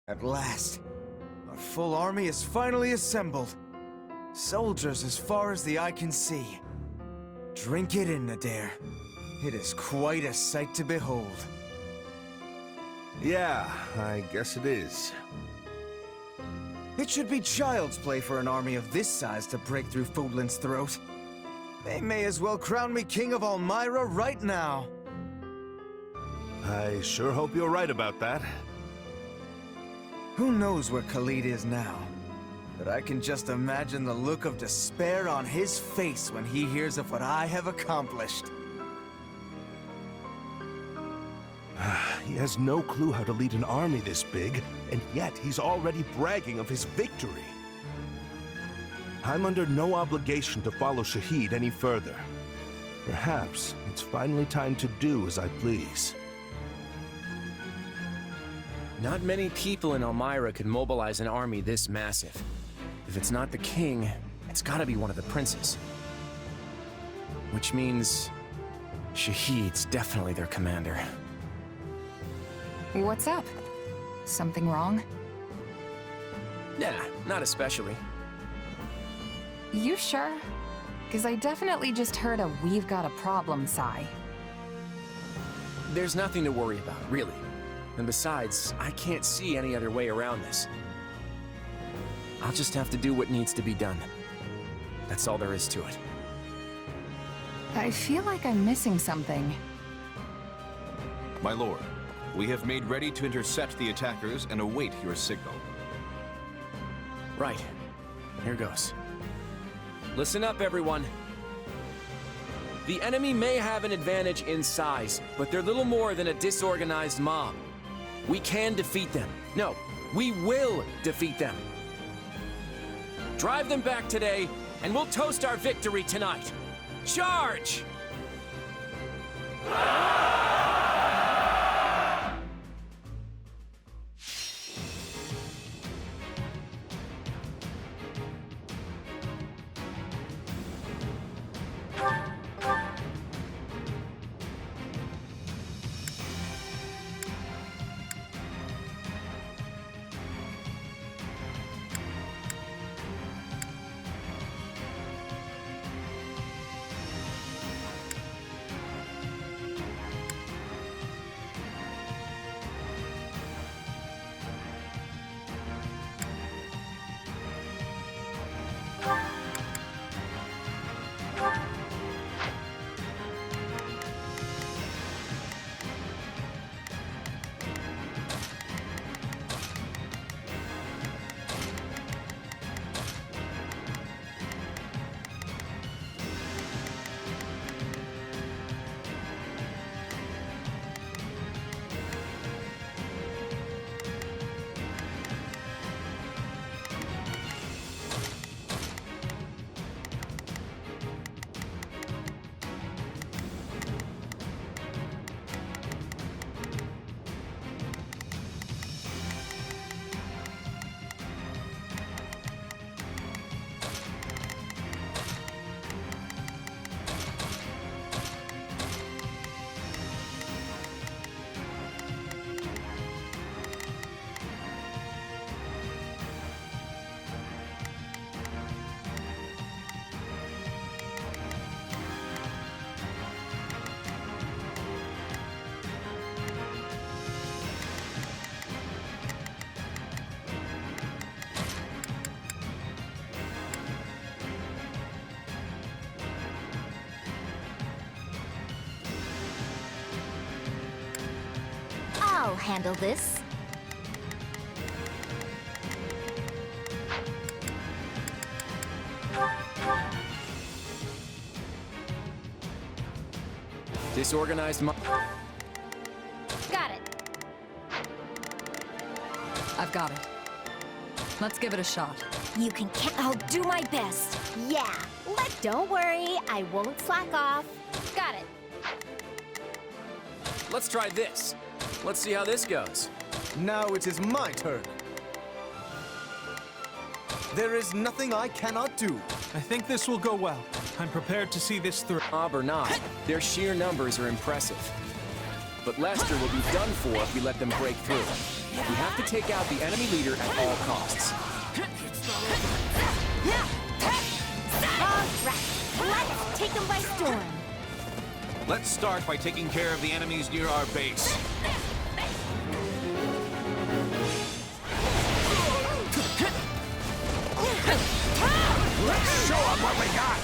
At last, our full army is finally assembled. Soldiers as far as the eye can see. Drink it in, Nadir. It is quite a sight to behold. Yeah, I guess it is. It should be child's play for an army of this size to break through Fodlan's throat. They may as well crown me king of Elmyra right now. I sure hope you're right about that. Who knows where Khalid is now? But I can just imagine the look of despair on his face when he hears of what I have accomplished. He has no clue how to lead an army this big, and yet he's already bragging of his victory. I'm under no obligation to follow Shahid any further. Perhaps it's finally time to do as I please. Not many people in Elmyra could mobilize an army this massive. If it's not the king, it's gotta be one of the princes. Which means Shahid's definitely their commander. What's up? Something wrong? Nah, not especially. You sure? Because I definitely just heard a "we've got a problem" sigh. There's nothing to worry about, really. And besides, I can't see any other way around this. I'll just have to do what needs to be done. That's all there is to it. I feel like I'm missing something. My lord, we have made ready to intercept the attackers and await your signal. Right. Here goes. Listen up, everyone. The enemy may have an advantage in size, but they're little more than a disorganized mob. We can defeat them. No, we will defeat them. Drive them back today, and we'll toast our victory tonight. Charge! I'll handle this. Disorganized mob. Got it. I've got it. Let's give it a shot. You can I'll do my best. Yeah. Don't worry, I won't slack off. Got it. Let's try this. Let's see how this goes. Now it is my turn. There is nothing I cannot do. I think this will go well. I'm prepared to see this through. Mob or not, their sheer numbers are impressive. but Lester will be done for if we let them break through. We have to take out the enemy leader at all costs. All right, let's take them by storm. Let's start by taking care of the enemies near our base. Let's show them what we got!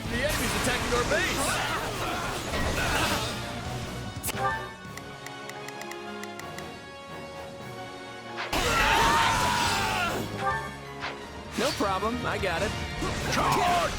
The enemy's attacking our base! No problem, I got it. Charge!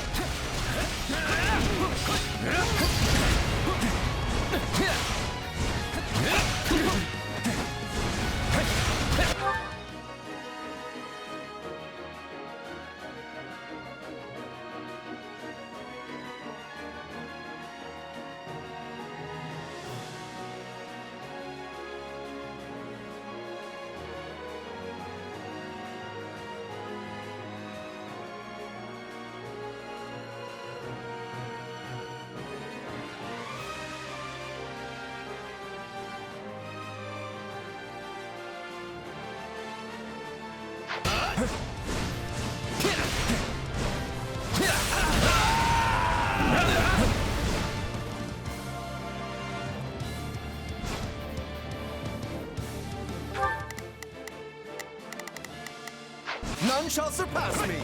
None shall surpass me!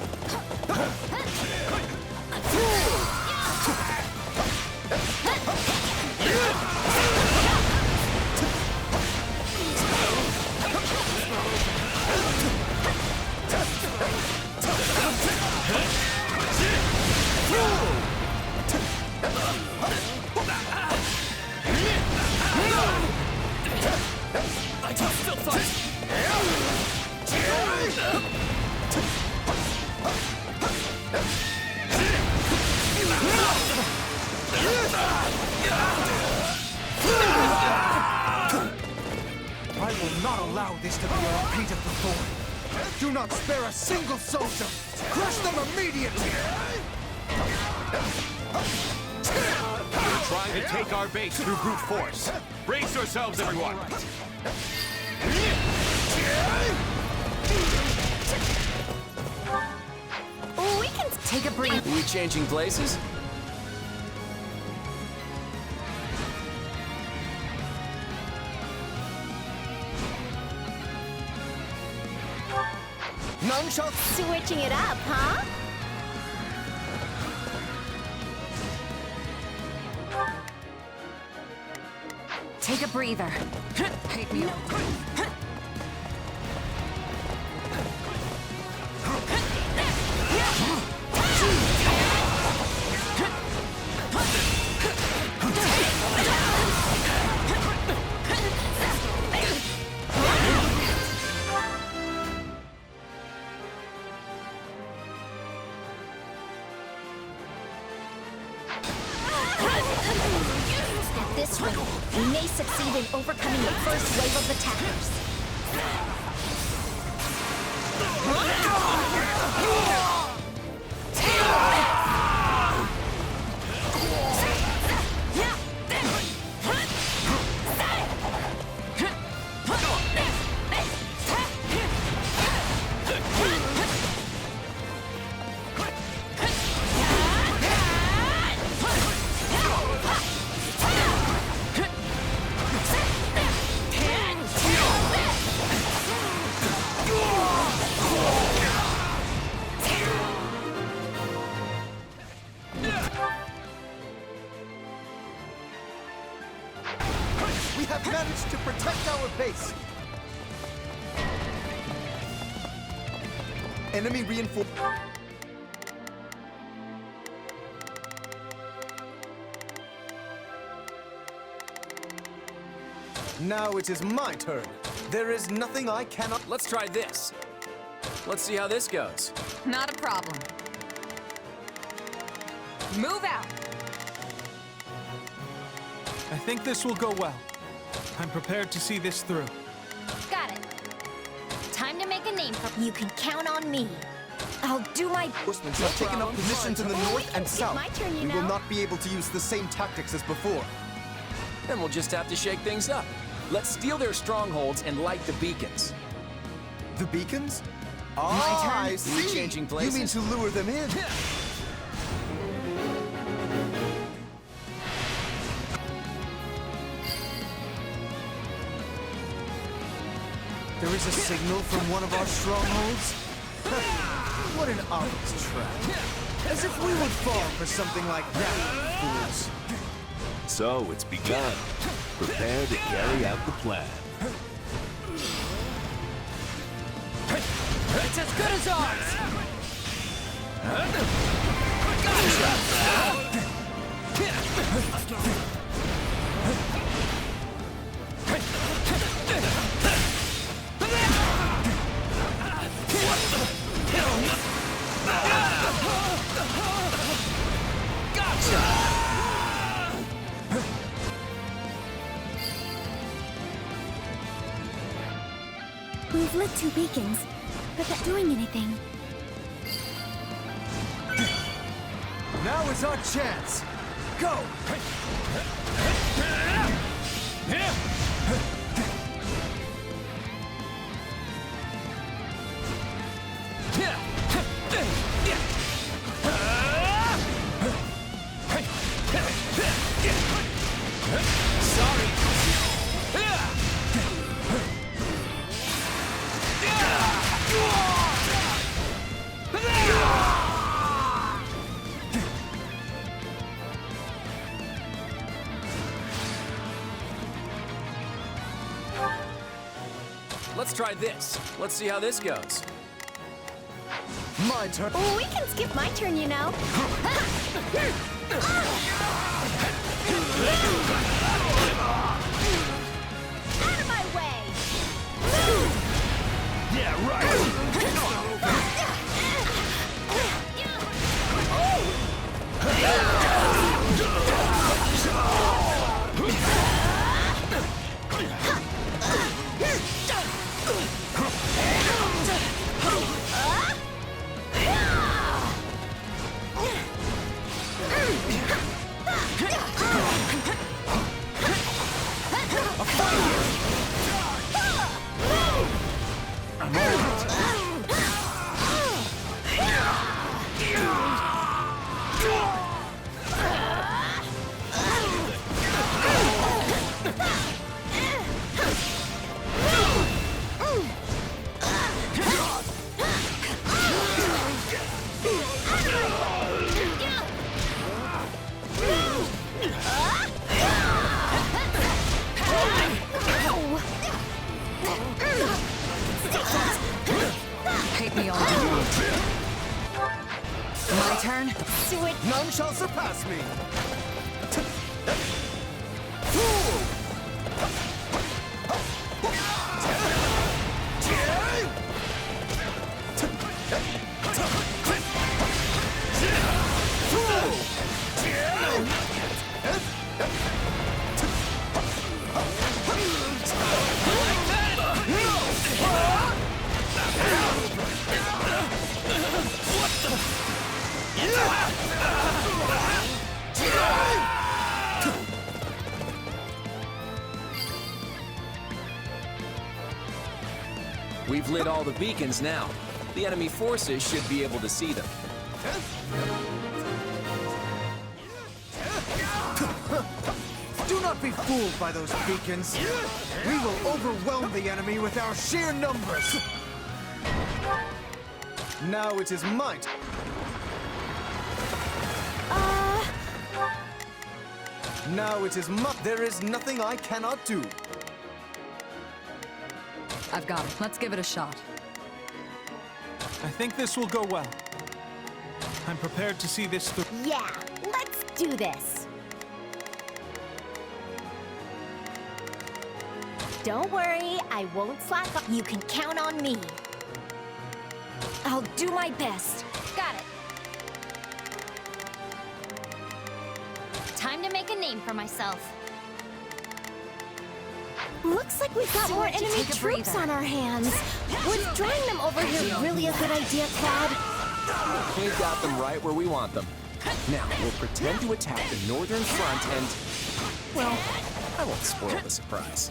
I can still fight! I will not allow this to be a repeat of before. Do not spare a single soldier! Crush them immediately! We're trying to take our base through brute force. Brace yourselves, everyone! We can take a breath. Are we changing places? None shall... Switching it up, huh? Take a breather. Hate me. At this rate, we may succeed in overcoming the first wave of attackers. We have managed to protect our base! Enemy reinforced. Now it is my turn. There is nothing I cannot... Let's try this. Let's see how this goes. Not a problem. Move out. I think this will go well. I'm prepared to see this through. Got it. Time to make a name for you. Can count on me. I'll do my Reinforcements have taken up positions in the Oh, north we and can skip south. my turn, you We will know. not be able to use the same tactics as before. Then we'll just have to shake things up. Let's steal their strongholds and light the beacons. The beacons? My Ah, turn. I We see. changing You mean places? to lure them in? There is a signal from one of our strongholds? What an obvious trap. As if we would fall for something like that, fools. So it's begun. Prepare to carry out the plan. It's as good as ours! We've lit 2 beacons, but they're doing anything. Now is our chance. Go! Let's try this. Let's see how this goes. My turn. Oh, we can skip my turn, you know. Out of my way! Yeah, right. Take me on. My turn? Switch. None shall surpass me. We've lit all the beacons now. The enemy forces should be able to see them. Do not be fooled by those beacons. We will overwhelm the enemy with our sheer numbers. Now it is my turn. Now it is my... There is nothing I cannot do. I've got it. Let's give it a shot. I think this will go well. I'm prepared to see this through. Yeah, let's do this. Don't worry, I won't slack off. You can count on me. I'll do my best. Got it. Time to make a name for myself. Looks like we've got more enemy take a troops breather. on our hands. Was drawing them over here really a good idea, Cloud? We've got them right where we want them. Now, we'll pretend to attack the northern front and... well, I won't spoil the surprise.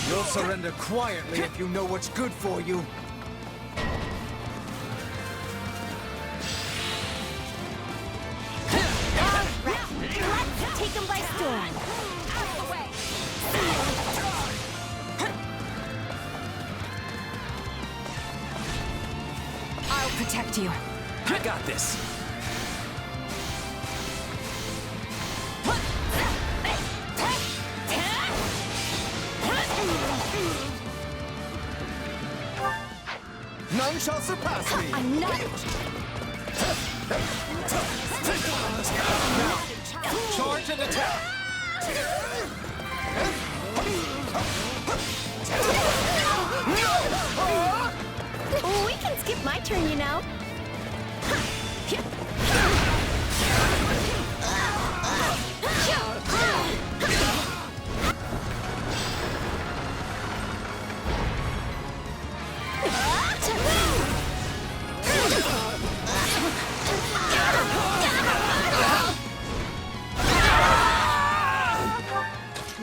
You'll surrender quietly if you know what's good for you. Let's take them by storm. I'll protect you. I got this. None shall surpass me! I'm not... Charge and attack! We can skip my turn, you know.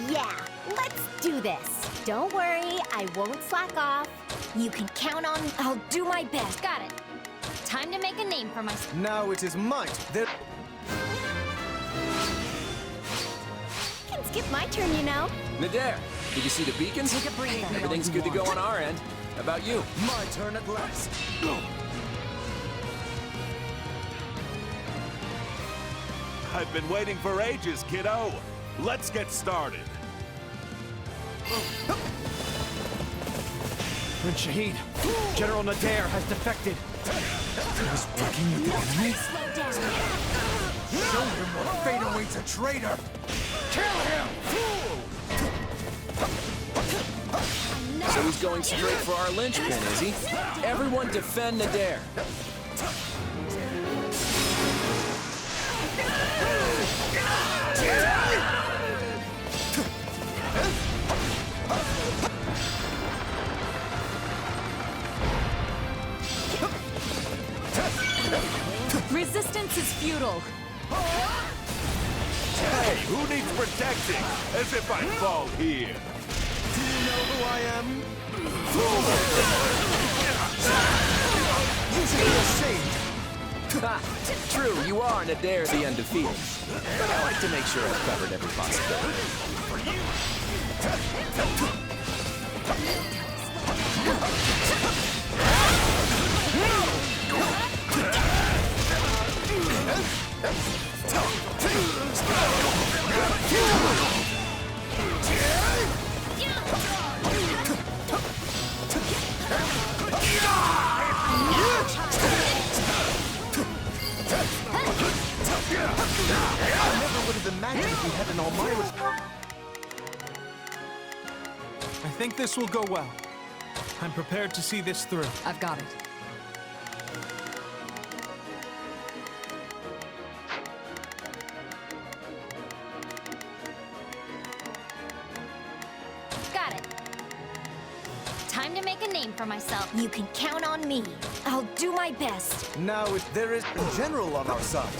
Yeah, let's do this. Don't worry, I won't slack off. You can count on... I'll do my best. Got it. Time to make a name for myself. Now it is might. There... Can skip my turn, you know. Nadir, did you see the beacons? Take a breather. Everything's good to go on our end. How about you? My turn at last. I've been waiting for ages, kiddo. Let's get started. Prince Shahid, General Nadir has defected. He was working with the enemy? Slow down. Show him what fate awaits a traitor! Kill him! So he's going straight for our linchpin, is he? Everyone defend Nadir. Resistance is futile. Hey, who needs protecting? As if I fall here. Do you know who I am? You should be ashamed. Ha! True, you are Nadir the undefeated. But I like to make sure I've covered every possibility. I never would have imagined we had an Almighty. I think this will go well. I'm prepared to see this through. I've got it. Got it. Time to make a name for myself. You can count on me. I'll do my best. Now there is a general on our side.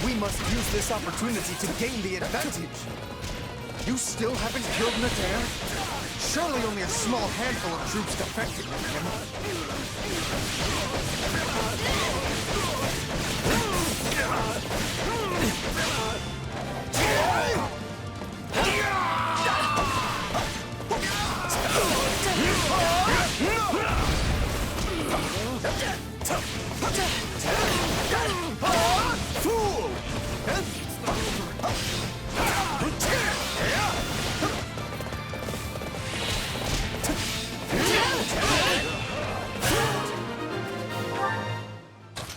We must use this opportunity to gain the advantage. You still haven't killed Nadir? Surely only a small handful of troops defected with him.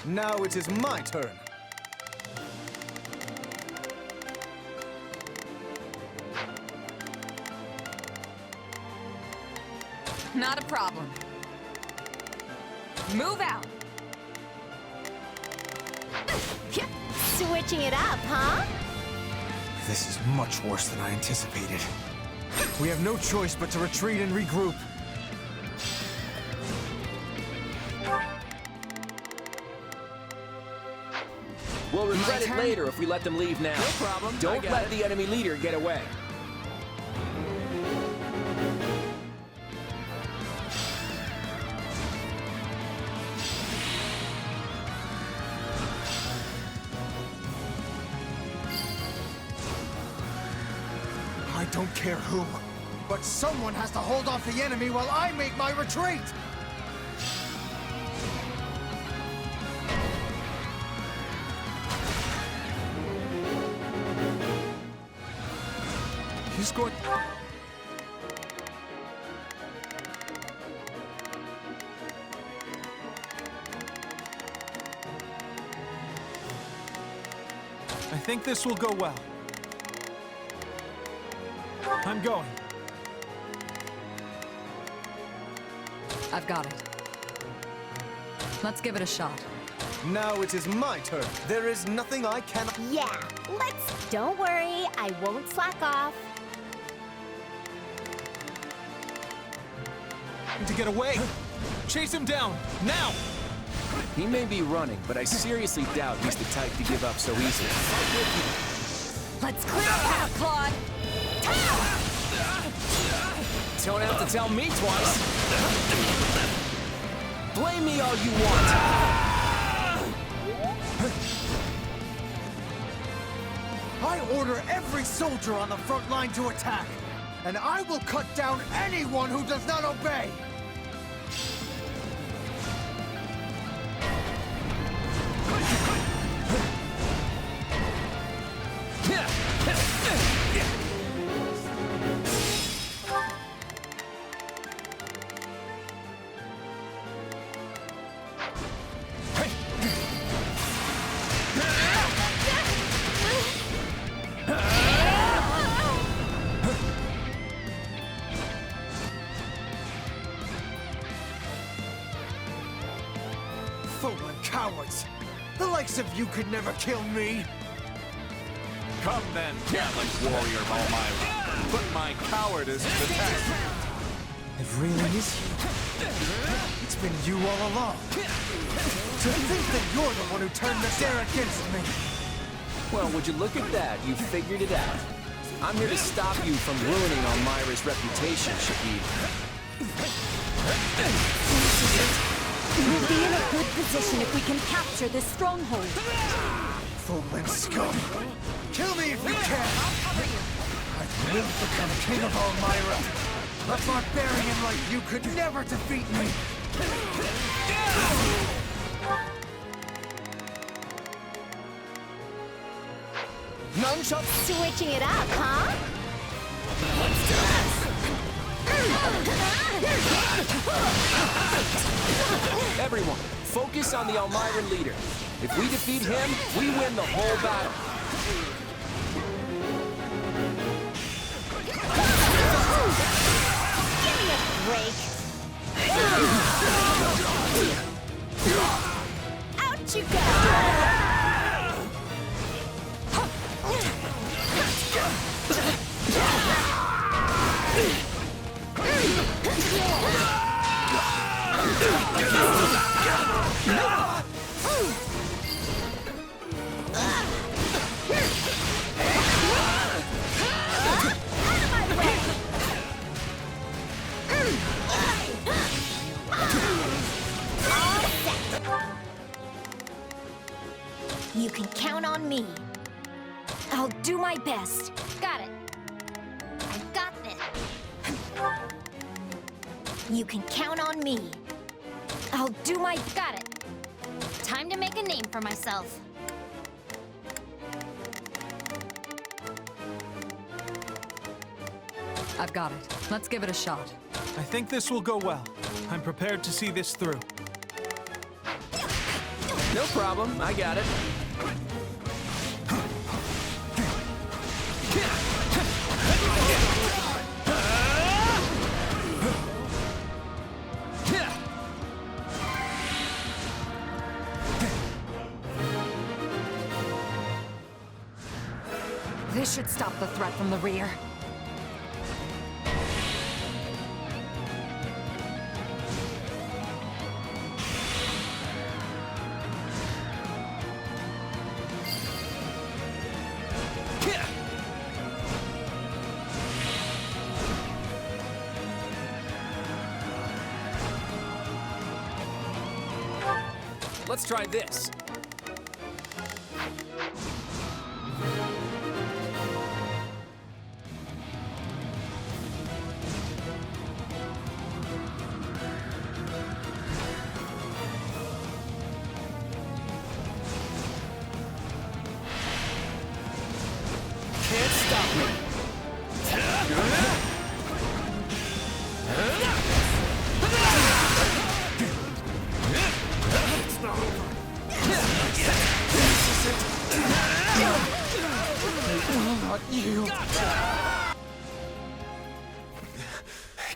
Now it is my turn. Not a problem. Move out. Switching it up, huh? This is much worse than I anticipated. We have no choice but to retreat and regroup. We'll regret it turn? later if we let them leave now. No problem. Don't let the enemy leader get away. I don't care who, but someone has to hold off the enemy while I make my retreat! He's going... I think this will go well. I'm going. I've got it. Let's give it a shot. Now it is my turn. There is nothing I cannot... Yeah, let's... Don't worry, I won't slack off. To get away! Chase him down! Now! He may be running, but I seriously doubt he's the type to give up so easily. Let's clear a path, Claude! Don't have to tell me twice. Blame me all you want. I order every soldier on the front line to attack, and I will cut down anyone who does not obey! Fodlan cowards! The likes of you could never kill me! Come then, gallant warrior of Elmira. Put my cowardice to the test. It really is you. It's been you all along. To think that you're the one who turned the dare against me! Well, would you look at that? You figured it out. I'm here to stop you from ruining Elmira's reputation, Shezy. We'll be in a good position if we can capture this stronghold. Fodlan scum! Kill me if you can! I will become king of Elmira! A barbarian like you could never defeat me! Nunchuck! Switching it up, huh? Everyone, focus on the Elmiran leader. If we defeat him, we win the whole battle. Give me a break. Out you go! You can count on me. I'll do my best. Got it. I got this. You can count on me. I'll do my... Got it. Time to make a name for myself. I've got it. Let's give it a shot. I think this will go well. I'm prepared to see this through. No problem, I got it. This should stop the threat from the rear. Let's try this. Can't stop me.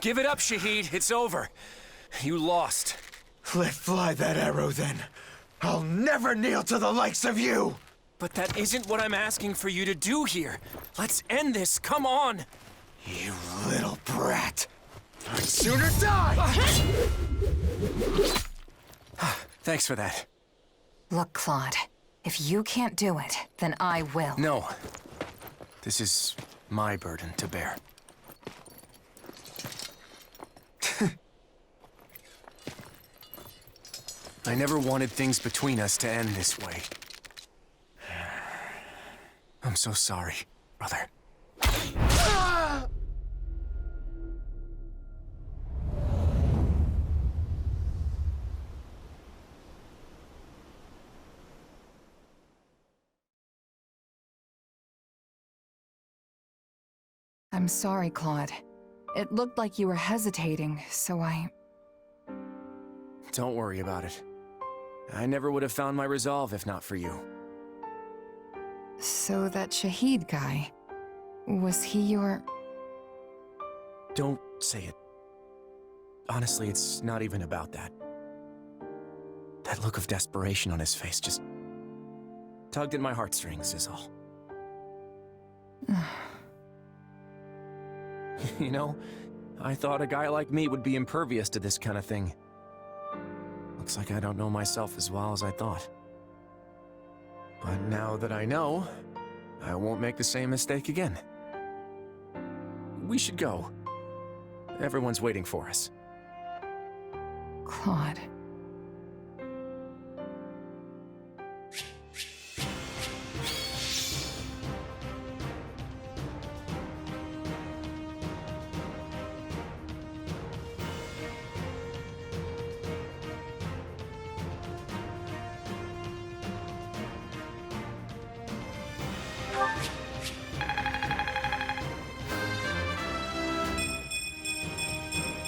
Give it up, Shahid. It's over. You lost. Let fly that arrow, then. I'll never kneel to the likes of you! But that isn't what I'm asking for you to do here. Let's end this. Come on. You little brat. I'd sooner die! Thanks for that. Look, Claude, if you can't do it, then I will. No. This is my burden to bear. I never wanted things between us to end this way. I'm so sorry, brother. I'm sorry, Claude. It looked like you were hesitating, so I... Don't worry about it. I never would have found my resolve if not for you. So that Shahid guy, was he your... Don't say it. Honestly, it's not even about that. That look of desperation on his face just tugged at my heartstrings is all. You know, I thought a guy like me would be impervious to this kind of thing. Looks like I don't know myself as well as I thought. But now that I know, I won't make the same mistake again. We should go. Everyone's waiting for us. Claude...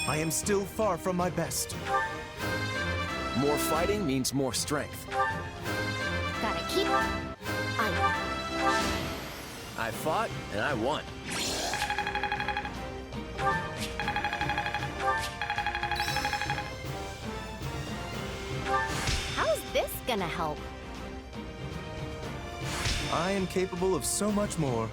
I am still far from my best. More fighting means more strength. Gotta keep... I fought, and I won. How's this gonna help? I am capable of so much more.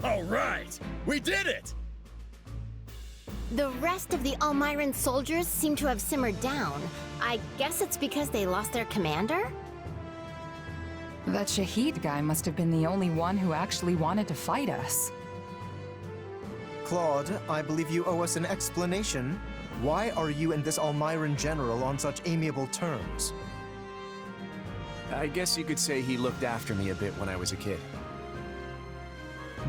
All right! We did it! The rest of the Almiran soldiers seem to have simmered down. I guess it's because they lost their commander? That Shahid guy must have been the only one who actually wanted to fight us. Claude, I believe you owe us an explanation. Why are you and this Almiran general on such amiable terms? I guess you could say he looked after me a bit when I was a kid.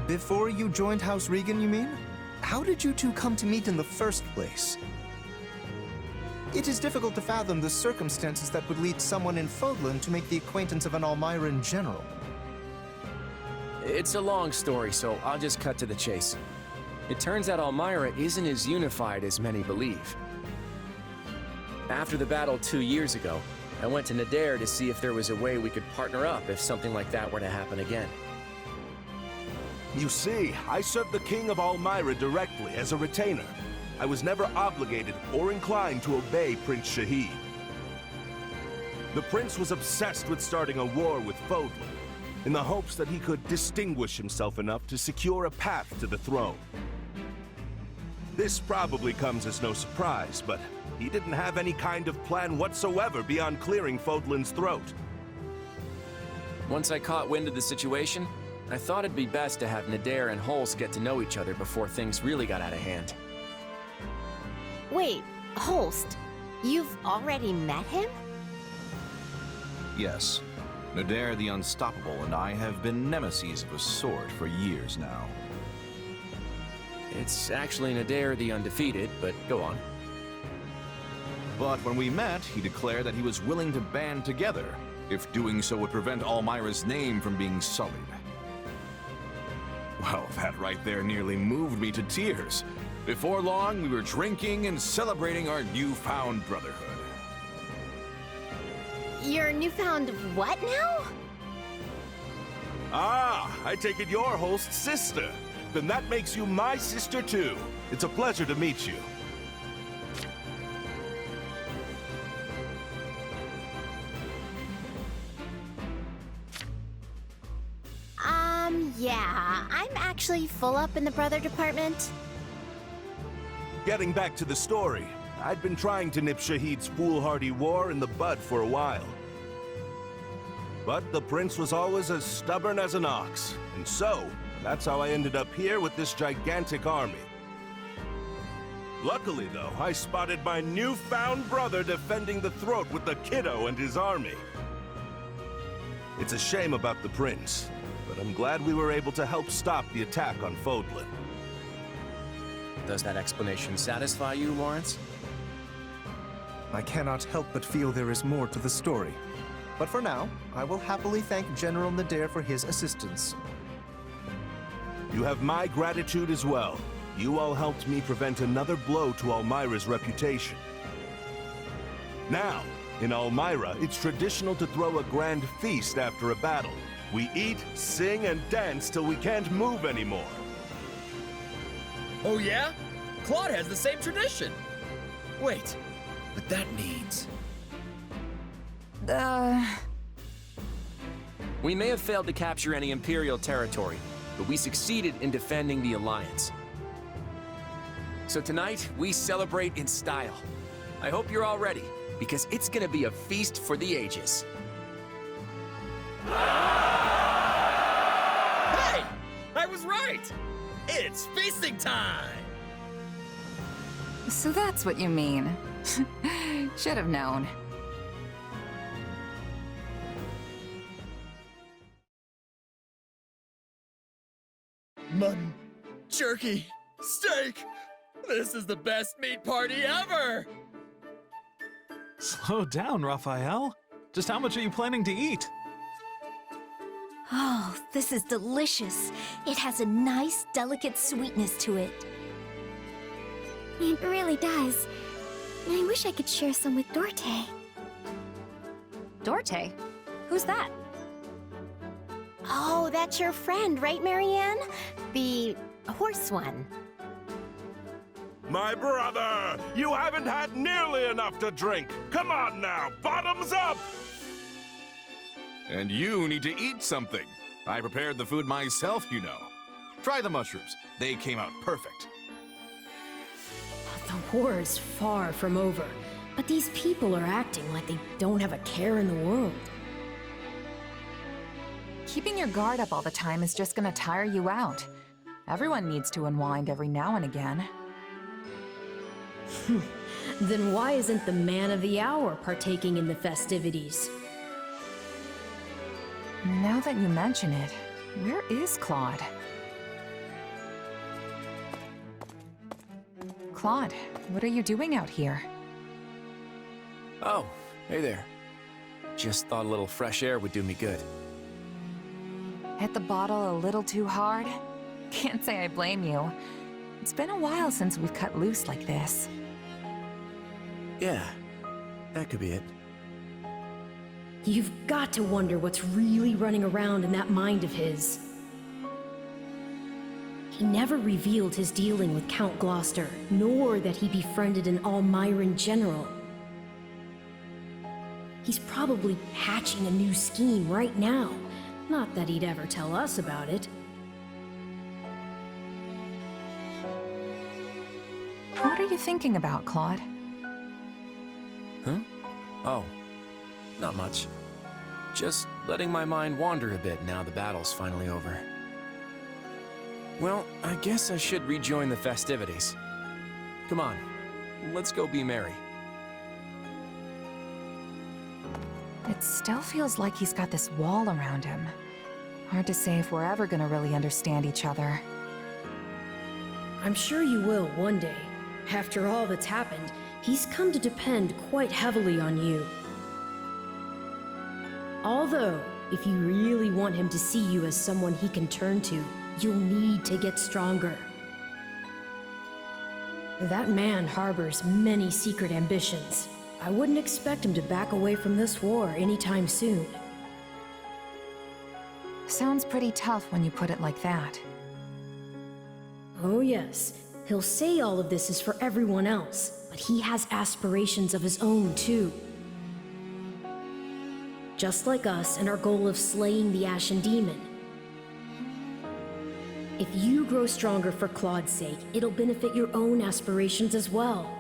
Before you joined House Regan, you mean? How did you two come to meet in the first place? It is difficult to fathom the circumstances that would lead someone in Fodlan to make the acquaintance of an Almyran general. It's a long story, so I'll just cut to the chase. It turns out Almyra isn't as unified as many believe. After the battle 2 years ago, I went to Nadir to see if there was a way we could partner up if something like that were to happen again. You see, I served the King of Almyra directly as a retainer. I was never obligated or inclined to obey Prince Shezy. The prince was obsessed with starting a war with Fodlan, in the hopes that he could distinguish himself enough to secure a path to the throne. This probably comes as no surprise, but he didn't have any kind of plan whatsoever beyond clearing Fodlan's throat. Once I caught wind of the situation, I thought it'd be best to have Nadir and Holst get to know each other before things really got out of hand. Wait, Holst, you've already met him? Yes. Nadir the Unstoppable and I have been nemesis of a sort for years now. It's actually Nadir the Undefeated, but go on. But when we met, he declared that he was willing to band together, if doing so would prevent Almyra's name from being sullied. Well, that right there nearly moved me to tears. Before long, we were drinking and celebrating our newfound brotherhood. Your newfound what now? Ah, I take it you're Holst's sister. Then that makes you my sister too. It's a pleasure to meet you. Yeah, I'm actually full up in the brother department. Getting back to the story, I'd been trying to nip Shahid's foolhardy war in the bud for a while. But the prince was always as stubborn as an ox, and so, that's how I ended up here with this gigantic army. Luckily, though, I spotted my newfound brother defending the throat with the kiddo and his army. It's a shame about the prince, but I'm glad we were able to help stop the attack on Fodlan. Does that explanation satisfy you, Lawrence? I cannot help but feel there is more to the story. But for now, I will happily thank General Nadir for his assistance. You have my gratitude as well. You all helped me prevent another blow to Almyra's reputation. Now, in Almyra, it's traditional to throw a grand feast after a battle. We eat, sing, and dance till we can't move anymore. Oh yeah? Claude has the same tradition. Wait, but that means... We may have failed to capture any Imperial territory, but we succeeded in defending the Alliance. So tonight, we celebrate in style. I hope you're all ready, because it's gonna be a feast for the ages. Hey! I was right! It's feasting time! So that's what you mean. Should have known. Mutton, jerky, steak! This is the best meat party ever! Slow down, Raphael. Just how much are you planning to eat? Oh, this is delicious. It has a nice, delicate sweetness to it. It really does. I wish I could share some with Dorte. Dorte? Who's that? Oh, that's your friend, right, Marianne? The horse one. My brother! You haven't had nearly enough to drink! Come on now, bottoms up! And you need to eat something. I prepared the food myself, you know. Try the mushrooms. They came out perfect. The war is far from over, but these people are acting like they don't have a care in the world. Keeping your guard up all the time is just gonna tire you out. Everyone needs to unwind every now and again. Then why isn't the man of the hour partaking in the festivities? Now that you mention it, where is Claude? Claude, what are you doing out here? Oh, hey there. Just thought a little fresh air would do me good. Hit the bottle a little too hard? Can't say I blame you. It's been a while since we've cut loose like this. Yeah, that could be it. You've got to wonder what's really running around in that mind of his. He never revealed his dealing with Count Gloucester, nor that he befriended an Almiran general. He's probably hatching a new scheme right now. Not that he'd ever tell us about it. What are you thinking about, Claude? Huh? Oh, not much. Just letting my mind wander a bit now the battle's finally over. Well, I guess I should rejoin the festivities. Come on, let's go be merry. It still feels like he's got this wall around him. Hard to say if we're ever gonna really understand each other. I'm sure you will one day. After all that's happened, he's come to depend quite heavily on you. Although, if you really want him to see you as someone he can turn to, you'll need to get stronger. That man harbors many secret ambitions. I wouldn't expect him to back away from this war anytime soon. Sounds pretty tough when you put it like that. Oh yes, he'll say all of this is for everyone else, but he has aspirations of his own too. Just like us and our goal of slaying the Ashen Demon. If you grow stronger for Claude's sake, it'll benefit your own aspirations as well.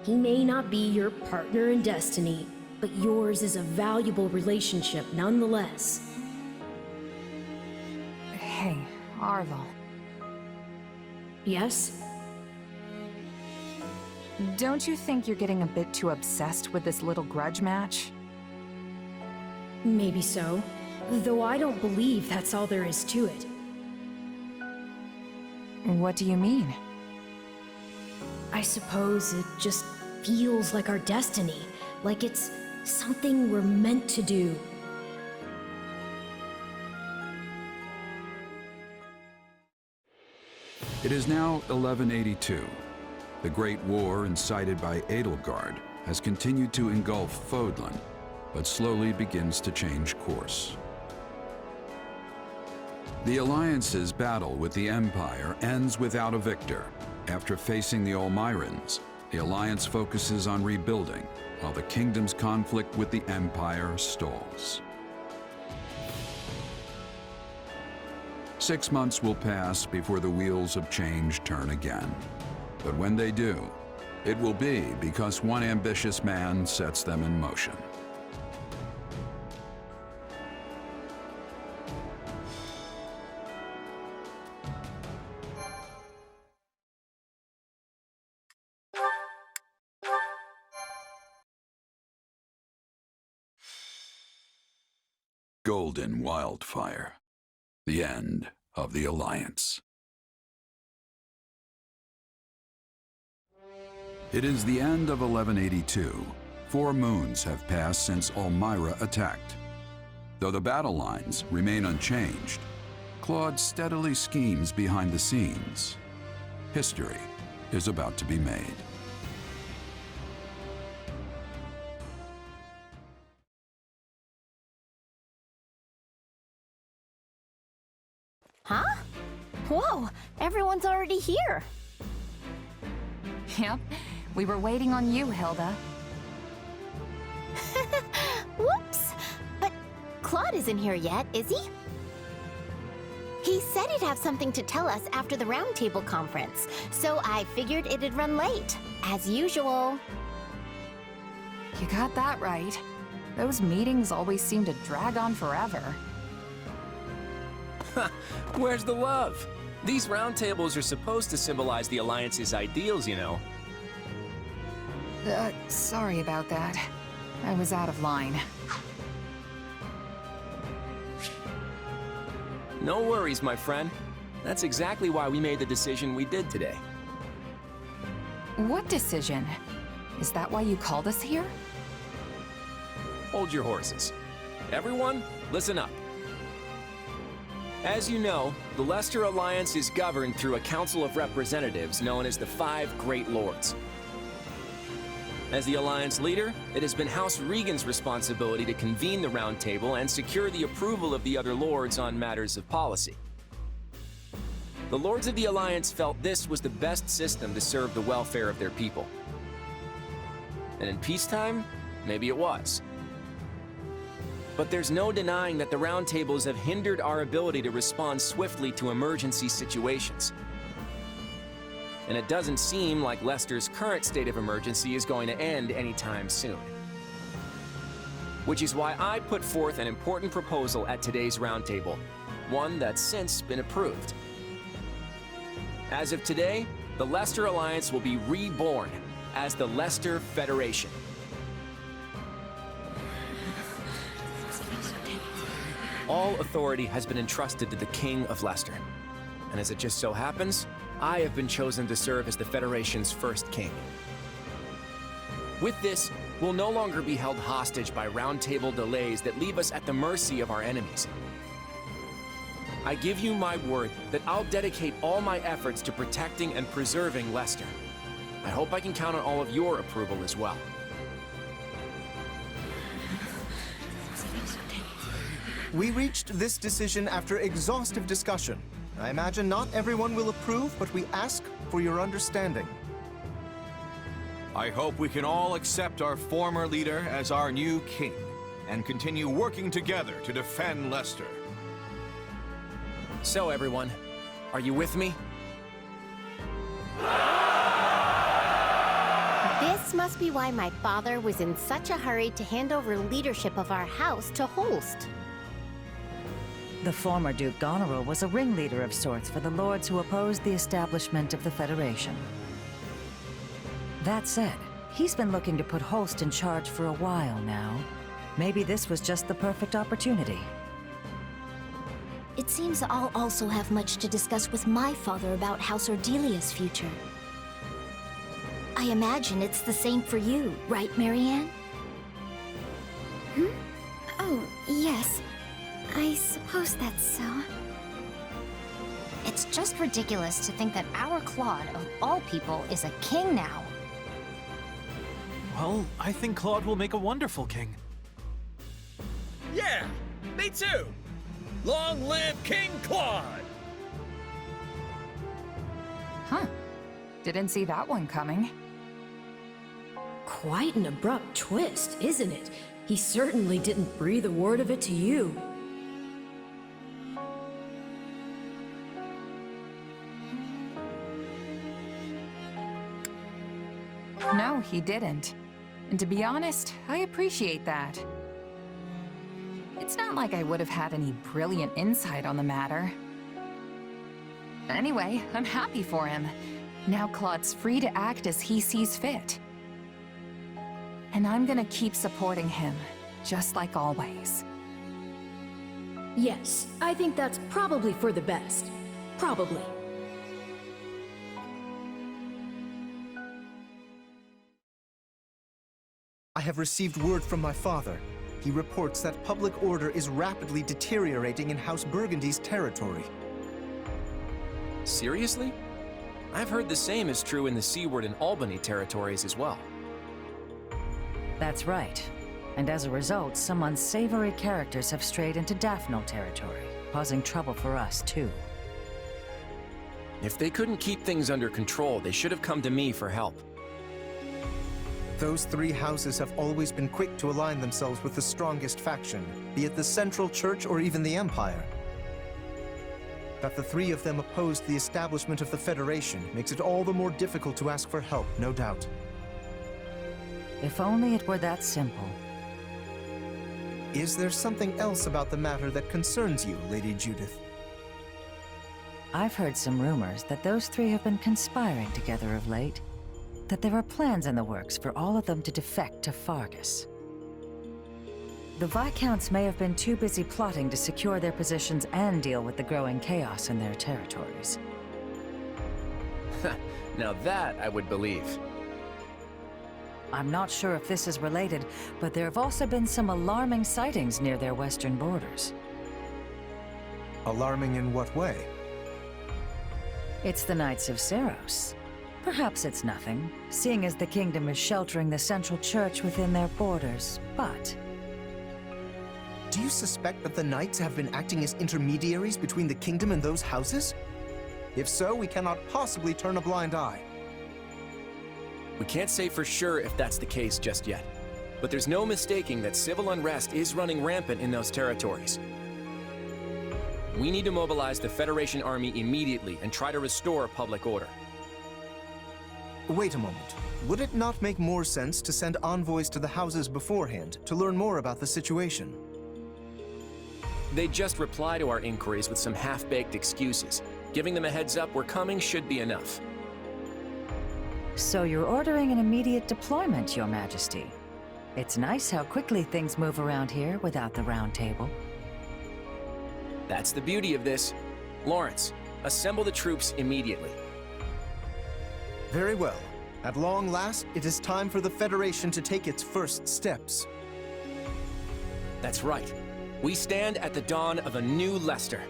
He may not be your partner in destiny, but yours is a valuable relationship nonetheless. Hey, Arvel. Yes? Don't you think you're getting a bit too obsessed with this little grudge match? Maybe so. Though I don't believe that's all there is to it. What do you mean? I suppose it just feels like our destiny, like it's something we're meant to do. It is now 1182. The Great War incited by Edelgard has continued to engulf Fodlan, but slowly begins to change course. The Alliance's battle with the Empire ends without a victor. After facing the Almirans, the Alliance focuses on rebuilding, while the Kingdom's conflict with the Empire stalls. 6 months will pass before the wheels of change turn again. But when they do, it will be because one ambitious man sets them in motion. Golden Wildfire. The end of the Alliance. It is the end of 1182. 4 moons have passed since Almira attacked. Though the battle lines remain unchanged, Claude steadily schemes behind the scenes. History is about to be made. Huh? Whoa, everyone's already here. Yep, we were waiting on you, Hilda. Whoops! But Claude isn't here yet, is he? He said he'd have something to tell us after the roundtable conference, so I figured it'd run late, as usual. You got that right. Those meetings always seem to drag on forever. Where's the love? These roundtables are supposed to symbolize the Alliance's ideals, you know. Sorry about that. I was out of line. No worries, my friend. That's exactly why we made the decision we did today. What decision? Is that why you called us here? Hold your horses. Everyone, listen up. As you know, the Leicester Alliance is governed through a council of representatives known as the Five Great Lords. As the Alliance leader, it has been House Regan's responsibility to convene the Round Table and secure the approval of the other lords on matters of policy. The Lords of the Alliance felt this was the best system to serve the welfare of their people. And in peacetime, maybe it was. But there's no denying that the Round Tables have hindered our ability to respond swiftly to emergency situations. And it doesn't seem like Leicester's current state of emergency is going to end anytime soon. Which is why I put forth an important proposal at today's roundtable, one that's since been approved. As of today, the Leicester Alliance will be reborn as the Leicester Federation. All authority has been entrusted to the King of Leicester. And as it just so happens, I have been chosen to serve as the Federation's first king. With this, we'll no longer be held hostage by roundtable delays that leave us at the mercy of our enemies. I give you my word that I'll dedicate all my efforts to protecting and preserving Leicester. I hope I can count on all of your approval as well. We reached this decision after exhaustive discussion. I imagine not everyone will approve, but we ask for your understanding. I hope we can all accept our former leader as our new king and continue working together to defend Leicester. So everyone, are you with me? This must be why my father was in such a hurry to hand over leadership of our house to Holst. The former Duke Goneril was a ringleader of sorts for the lords who opposed the establishment of the Federation. That said, he's been looking to put Holst in charge for a while now. Maybe this was just the perfect opportunity. It seems I'll also have much to discuss with my father about House Ordelia's future. I imagine it's the same for you, right, Marianne? Oh, yes. I suppose that's so. It's just ridiculous to think that our Claude, of all people, is a king now. Well, I think Claude will make a wonderful king. Yeah, me too! Long live King Claude! Huh. Didn't see that one coming. Quite an abrupt twist, isn't it? He certainly didn't breathe a word of it to you. No, he didn't. And to be honest, I appreciate that. It's not like I would have had any brilliant insight on the matter. Anyway, I'm happy for him. Now Claude's free to act as he sees fit. And I'm gonna keep supporting him, just like always. Yes, I think that's probably for the best. Probably. I have received word from my father. He reports that public order is rapidly deteriorating in House Burgundy's territory. Seriously? I've heard the same is true in the Seaward and Albany territories as well. That's right. And as a result, some unsavory characters have strayed into Daphne territory, causing trouble for us, too. If they couldn't keep things under control, they should have come to me for help. Those three houses have always been quick to align themselves with the strongest faction, be it the Central Church or even the Empire. That the three of them opposed the establishment of the Federation makes it all the more difficult to ask for help, no doubt. If only it were that simple. Is there something else about the matter that concerns you, Lady Judith? I've heard some rumors that those three have been conspiring together of late. That there are plans in the works for all of them to defect to Fargus. The Viscounts may have been too busy plotting to secure their positions and deal with the growing chaos in their territories. Now that I would believe. I'm not sure if this is related, but there have also been some alarming sightings near their western borders. Alarming in what way? It's the Knights of Ceros. Perhaps it's nothing, seeing as the kingdom is sheltering the central church within their borders, but... Do you suspect that the Knights have been acting as intermediaries between the kingdom and those houses? If so, we cannot possibly turn a blind eye. We can't say for sure if that's the case just yet, but there's no mistaking that civil unrest is running rampant in those territories. We need to mobilize the Federation army immediately and try to restore public order. Wait a moment. Would it not make more sense to send envoys to the houses beforehand to learn more about the situation? They'd just reply to our inquiries with some half-baked excuses. Giving them a heads up we're coming should be enough. So you're ordering an immediate deployment, Your Majesty. It's nice how quickly things move around here without the Round Table. That's the beauty of this. Lawrence, assemble the troops immediately. Very well. At long last, it is time for the Federation to take its first steps. That's right. We stand at the dawn of a new Leicester.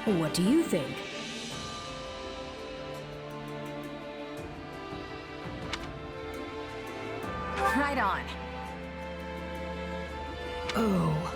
What do you think? Right on. Oh.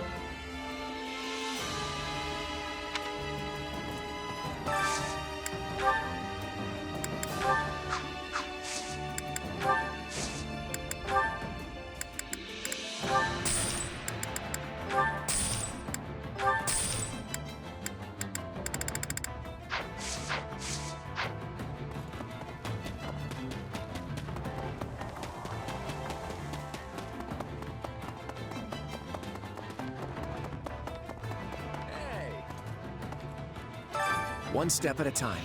One step at a time.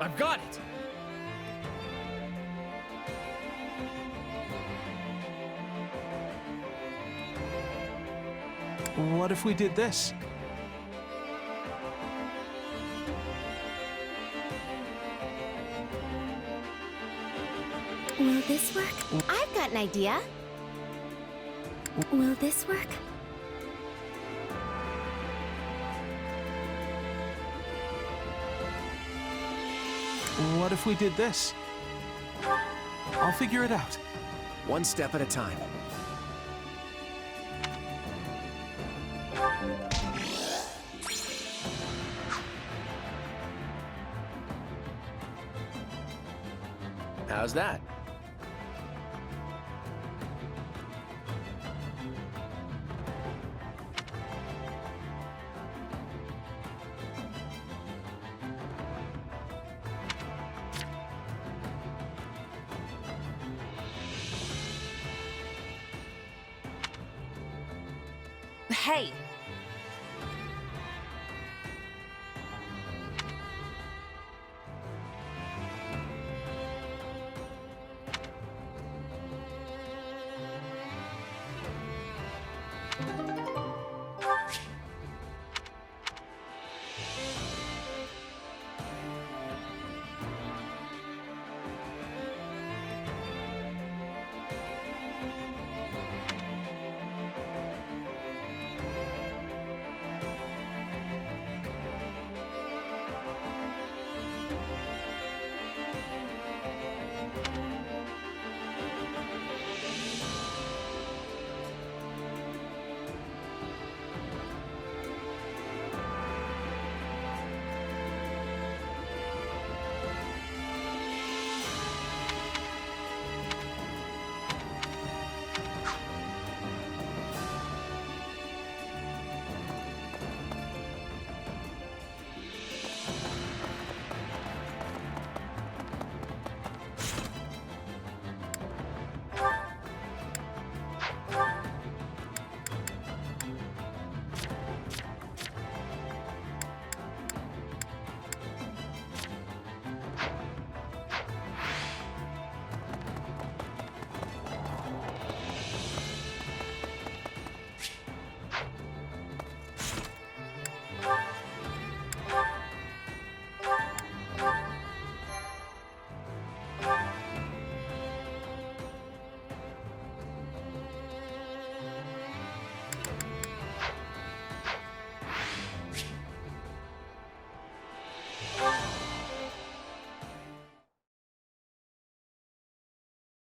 I've got it! What if we did this? Will this work? I've got an idea. Will this work? What if we did this? I'll figure it out. One step at a time. How's that? Hey!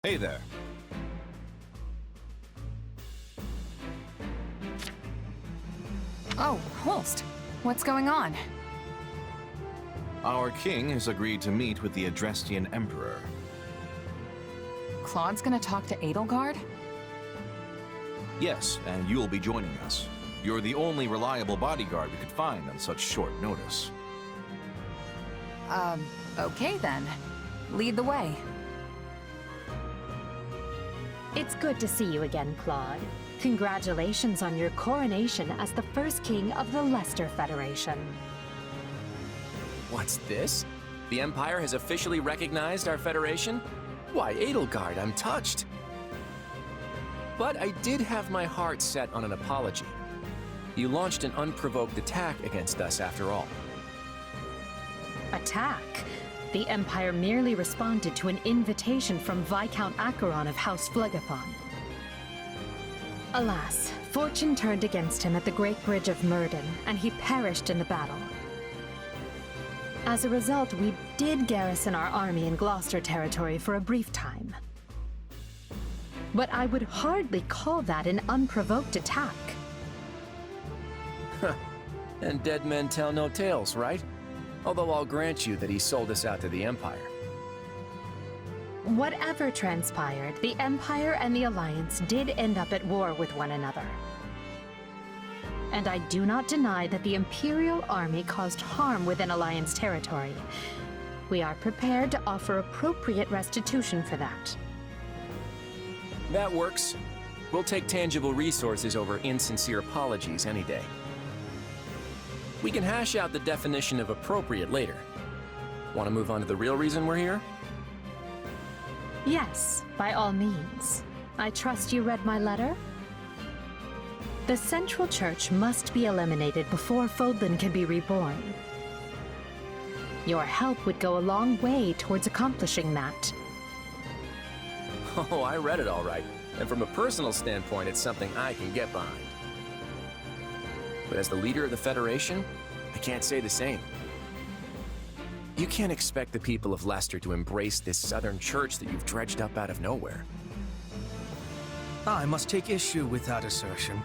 Hey there. Oh, Holst. What's going on? Our king has agreed to meet with the Etrian Emperor. Claude's gonna talk to Edelgard? Yes, and you'll be joining us. You're the only reliable bodyguard we could find on such short notice. Okay then. Lead the way. It's good to see you again, Claude. Congratulations on your coronation as the first king of the Leicester Federation. What's this? The Empire has officially recognized our Federation? Why, Edelgard, I'm touched. But I did have my heart set on an apology. You launched an unprovoked attack against us after all. Attack? The Empire merely responded to an invitation from Viscount Acheron of House Phlegethon. Alas, fortune turned against him at the Great Bridge of Myrden, and he perished in the battle. As a result, we did garrison our army in Gloucester territory for a brief time. But I would hardly call that an unprovoked attack. And dead men tell no tales, right? Although I'll grant you that he sold us out to the Empire. Whatever transpired, the Empire and the Alliance did end up at war with one another. And I do not deny that the Imperial Army caused harm within Alliance territory. We are prepared to offer appropriate restitution for that. That works. We'll take tangible resources over insincere apologies any day. We can hash out the definition of appropriate later. Want to move on to the real reason we're here? Yes, by all means. I trust you read my letter? The Central Church must be eliminated before Fodlan can be reborn. Your help would go a long way towards accomplishing that. Oh, I read it all right. And from a personal standpoint, it's something I can get behind. But as the leader of the Federation, I can't say the same. You can't expect the people of Leicester to embrace this southern church that you've dredged up out of nowhere. I must take issue with that assertion.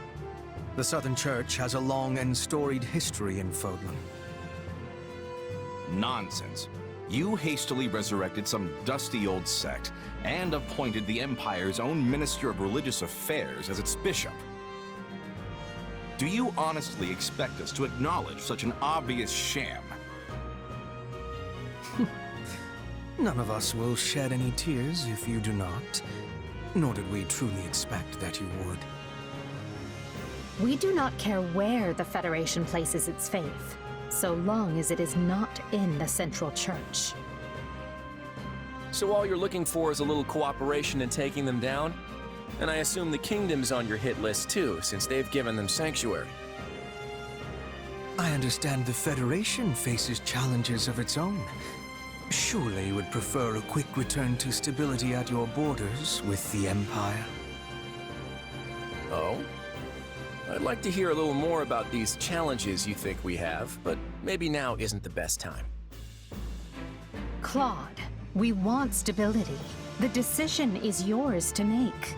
The Southern Church has a long and storied history in Fodlan. Nonsense. You hastily resurrected some dusty old sect and appointed the Empire's own Minister of Religious Affairs as its bishop. Do you honestly expect us to acknowledge such an obvious sham? None of us will shed any tears if you do not, nor did we truly expect that you would. We do not care where the Federation places its faith, so long as it is not in the Central Church. So all you're looking for is a little cooperation in taking them down? And I assume the Kingdom's on your hit list too, since they've given them sanctuary. I understand the Federation faces challenges of its own. Surely you would prefer a quick return to stability at your borders with the Empire? Oh? I'd like to hear a little more about these challenges you think we have, but maybe now isn't the best time. Claude, we want stability. The decision is yours to make.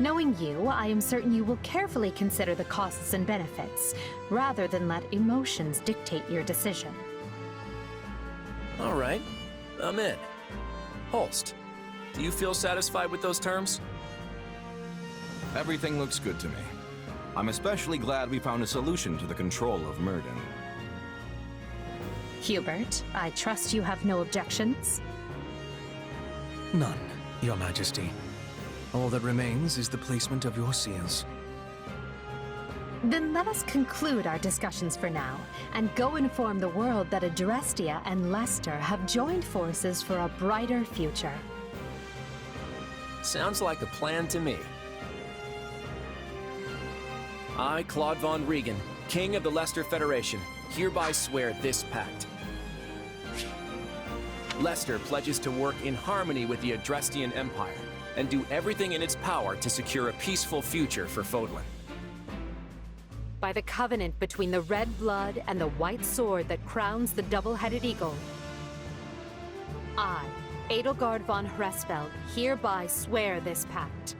Knowing you, I am certain you will carefully consider the costs and benefits, rather than let emotions dictate your decision. All right, I'm in. Holst, do you feel satisfied with those terms? Everything looks good to me. I'm especially glad we found a solution to the control of Myrden. Hubert, I trust you have no objections? None, Your Majesty. All that remains is the placement of your seals. Then let us conclude our discussions for now, and go inform the world that Adrestia and Leicester have joined forces for a brighter future. Sounds like a plan to me. I, Claude von Regan, King of the Leicester Federation, hereby swear this pact. Leicester pledges to work in harmony with the Adrestian Empire, and do everything in its power to secure a peaceful future for Fodlan. By the covenant between the red blood and the white sword that crowns the double-headed eagle, I, Edelgard von Hresfeld, hereby swear this pact.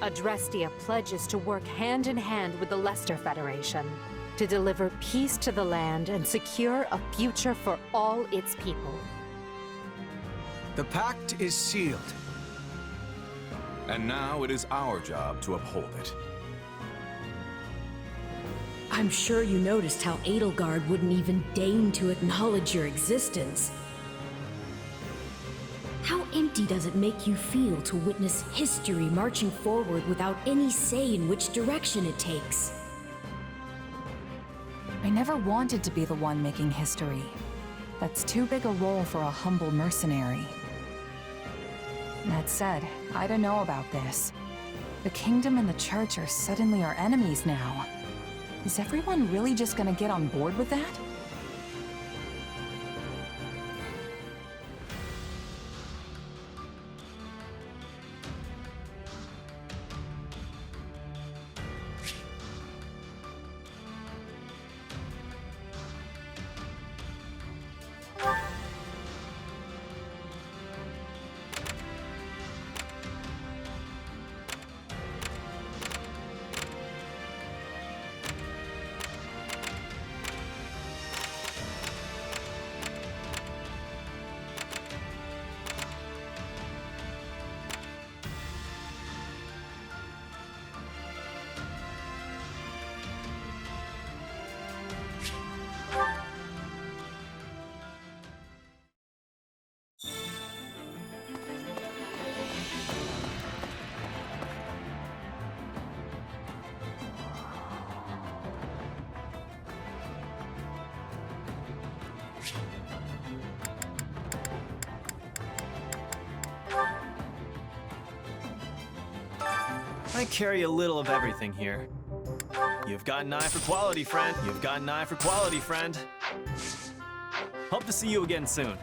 Adrestia pledges to work hand in hand with the Leicester Federation to deliver peace to the land and secure a future for all its people. The pact is sealed. And now it is our job to uphold it. I'm sure you noticed how Edelgard wouldn't even deign to acknowledge your existence. How empty does it make you feel to witness history marching forward without any say in which direction it takes? I never wanted to be the one making history. That's too big a role for a humble mercenary. That said, I don't know about this. The Kingdom and the Church are suddenly our enemies now. Is everyone really just gonna get on board with that? I carry a little of everything here. You've got an eye for quality, friend. You've got an eye for quality, friend. Hope to see you again soon.